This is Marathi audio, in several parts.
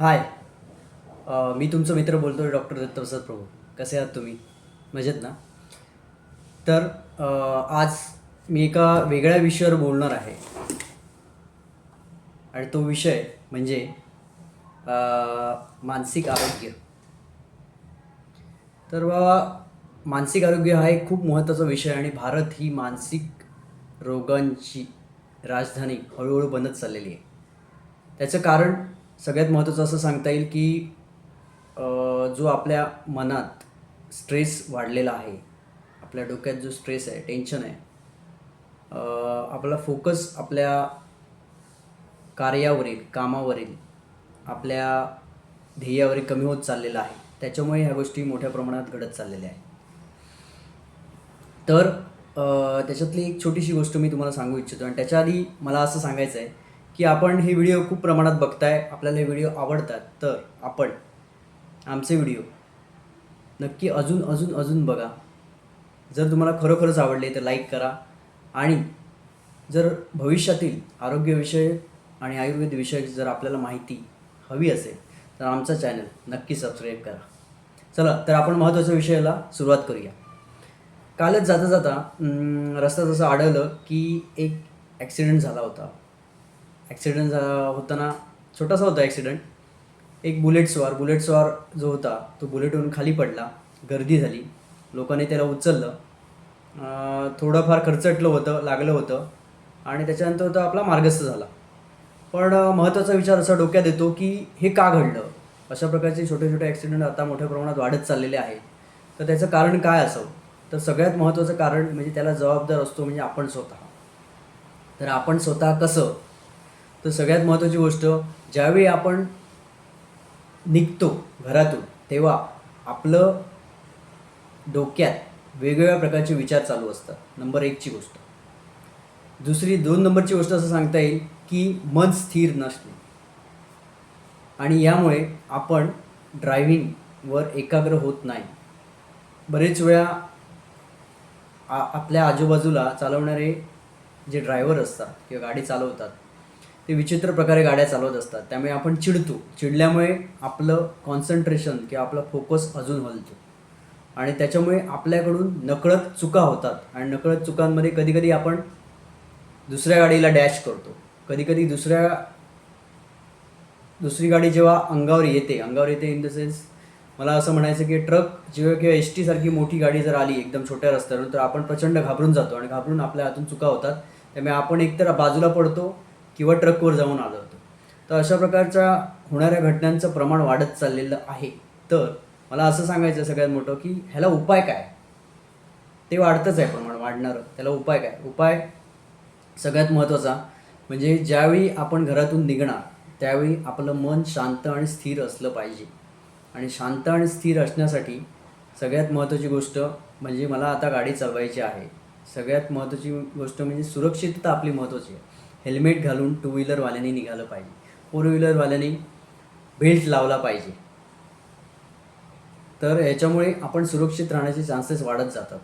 हाय. मी तुमचा मित्र बोलतो आहे, डॉक्टर दत्तप्रसाद प्रभू. कसे आहात तुम्ही? मजेत ना? तर आज मी एका वेगळ्या विषयावर बोलणार आहे आणि तो विषय म्हणजे अ, मानसिक आरोग्य. तर बाबा, मानसिक आरोग्य हा एक खूप महत्त्वाचा विषय आहे आणि भारत ही मानसिक रोगांची राजधानी हळूहळू बनत चाललेली आहे. त्याचं कारण सगळ्यात महत्त्वाचं असं सांगता येईल की अ, जो आपल्या मनात स्ट्रेस वाढलेला आहे, आपल्या डोक्यात जो स्ट्रेस आहे, टेन्शन आहे, आपला फोकस आपल्या कार्यावरील, कामावरील, आपल्या ध्येयावरील कमी होत चाललेला आहे. त्याच्यामुळे ह्या गोष्टी मोठ्या प्रमाणात घडत चाललेल्या आहेत. तर त्याच्यातली एक छोटीशी गोष्ट मी तुम्हाला सांगू इच्छितो आणि त्याच्या आधी मला असं सांगायचं आहे की आपण हे व्हिडिओ खूप प्रमाणात बघताय, आपल्याला हे व्हिडिओ आवडतात, तर आपण आमचे व्हिडिओ नक्की अजून अजून अजून बघा. जर तुम्हाला खरोखरच आवडले तर लाईक करा आणि जर भविष्यातील आरोग्यविषयक आणि आयुर्वेद विषयक जर आपल्याला माहिती हवी असेल तर आमचा चॅनल नक्की सबस्क्राईब करा. चला तर आपण महत्त्वाच्या विषयाला सुरुवात करूया. कालच जाता जाता रस्त्यात असं आढळलं की एक ॲक्सिडेंट झाला होता. ॲक्सिडेंट होताना छोटासा होता ॲक्सिडेंट. एक बुलेट स्वार जो होता तो बुलेटवरून खाली पडला. गर्दी झाली, लोकांनी त्याला उचललं. थोडंफार खरचटलं होतं, लागलं होतं आणि त्याच्यानंतर तो आपला मार्गस्थ झाला. पण महत्त्वाचा विचार असा डोक्यात येतो की हे का घडलं? अशा प्रकारचे छोटे छोटे ॲक्सिडेंट आता मोठ्या प्रमाणात वाढत चाललेले आहेत. तर त्याचं कारण काय असावं? तर सगळ्यात महत्त्वाचं कारण म्हणजे त्याला जबाबदार असतो म्हणजे आपण स्वतः. तर आपण स्वतः कसं? तर सगळ्यात महत्त्वाची गोष्ट, ज्यावेळी आपण निघतो घरातून तेव्हा आपलं डोक्यात वेगवेगळ्या प्रकारचे विचार चालू असतात. नंबर एकची गोष्ट. दुसरी 2 नंबरची गोष्ट असं सांगता येईल की मन स्थिर नसणे आणि यामुळे आपण ड्रायव्हिंगवर एकाग्र होत नाही. बरेच वेळा आपल्या आजूबाजूला चालवणारे जे ड्रायव्हर असतात किंवा गाडी चालवतात ते विचित्र प्रकारे गाड्या चालवत असतात. त्यामुळे आपण चिडतो. चिडल्यामुळे आपलं कॉन्सन्ट्रेशन किंवा आपला फोकस अजून हलतो आणि त्याच्यामुळे आपल्याकडून नकळत चुका होतात आणि नकळत चुकांमध्ये कधीकधी आपण दुसऱ्या गाडीला डॅश करतो. कधीकधी दुसरी गाडी जेव्हा अंगावर येते इन द सेन्स मला असं म्हणायचं की ट्रक जेव्हा किंवा एस टीसारखी मोठी गाडी जर आली एकदम छोट्या रस्त्यावरून तर आपण प्रचंड घाबरून जातो आणि घाबरून आपल्या हातून चुका होतात. त्यामुळे आपण एकतर बाजूला पडतो किंवा ट्रकवर जाऊन आदळतो. तर अशा प्रकारच्या होणाऱ्या घटनांचं प्रमाण वाढत चाललेलं आहे. तर मला असं सांगायचं सगळ्यात मोठं की ह्याला उपाय काय? ते वाढतंच आहे प्रमाण वाढणारं. त्याला उपाय काय? उपाय सगळ्यात महत्त्वाचा म्हणजे ज्यावेळी आपण घरातून निघणार त्यावेळी आपलं मन शांत आणि स्थिर असलं पाहिजे. आणि शांत आणि स्थिर असण्यासाठी सगळ्यात महत्त्वाची गोष्ट म्हणजे मला आता गाडी चालवायची आहे. सगळ्यात महत्त्वाची गोष्ट म्हणजे सुरक्षितता आपली महत्त्वाची आहे. हेल्मेट घालून टू व्हीलरवाल्याने निघालं पाहिजे. फोर व्हीलरवाल्याने बेल्ट लावला पाहिजे. तर याच्यामुळे आपण सुरक्षित राहण्याचे चान्सेस वाढत जातात.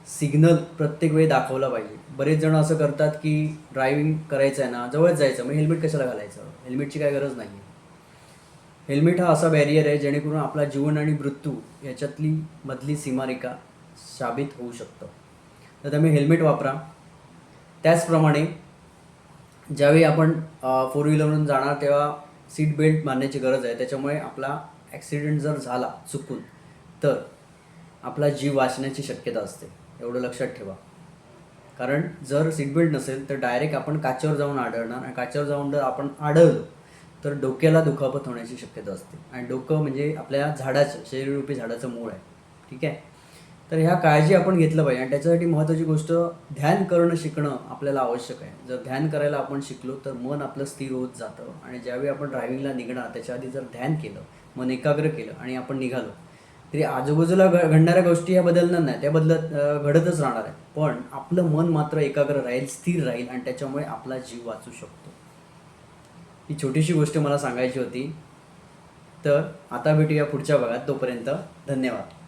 सिग्नल प्रत्येक वेळी दाखवला पाहिजे. बरेच जण असं करतात की ड्रायव्हिंग करायचं आहे ना, जवळच जायचं, मग हेल्मेट कशाला घालायचं? हेल्मेटची काय गरज नाही आहे. हेल्मेट हा असा बॅरियर आहे जेणेकरून आपला जीवन आणि मृत्यू याच्यातली मधली सीमारेखा साबित होऊ शकतं. तर त्यामुळे हेल्मेट वापरा. त्याचप्रमाणे ज्यावेळी आपण फोर व्हीलरवरून जाणार तेव्हा सीट बेल्ट बांधण्याची गरज आहे. त्याच्यामुळे आपला ॲक्सिडेंट जर झाला चुकून तर आपला जीव वाचण्याची शक्यता असते. एवढं लक्षात ठेवा. कारण जर सीट बेल्ट नसेल तर डायरेक्ट आपण काचेवर जाऊन आदळणार आणि काचेवर जाऊन जर आपण आदळलो तर डोक्याला दुखापत होण्याची शक्यता असते. आणि डोकं म्हणजे आपल्या शरीररूपी झाडाचं मूळ आहे. ठीक आहे. तर ह्या काळजी आपण घेतलं पाहिजे आणि त्याच्यासाठी महत्त्वाची गोष्ट ध्यान करणं शिकणं आपल्याला आवश्यक आहे. जर ध्यान करायला आपण शिकलो तर मन आपलं स्थिर होत जातं आणि ज्यावेळी आपण ड्रायव्हिंगला निघणार त्याच्या आधी जर ध्यान केलं, मन एकाग्र केलं आणि आपण निघालो तरी आजूबाजूला घडणाऱ्या गोष्टी ह्या बदलणार नाही, त्या घडतच राहणार आहे. पण आपलं मन मात्र एकाग्र राहील, स्थिर राहील आणि त्याच्यामुळे आपला जीव वाचू शकतो. ही छोटीशी गोष्ट मला सांगायची होती. तर आता भेटूया पुढच्या भागात. तोपर्यंत धन्यवाद.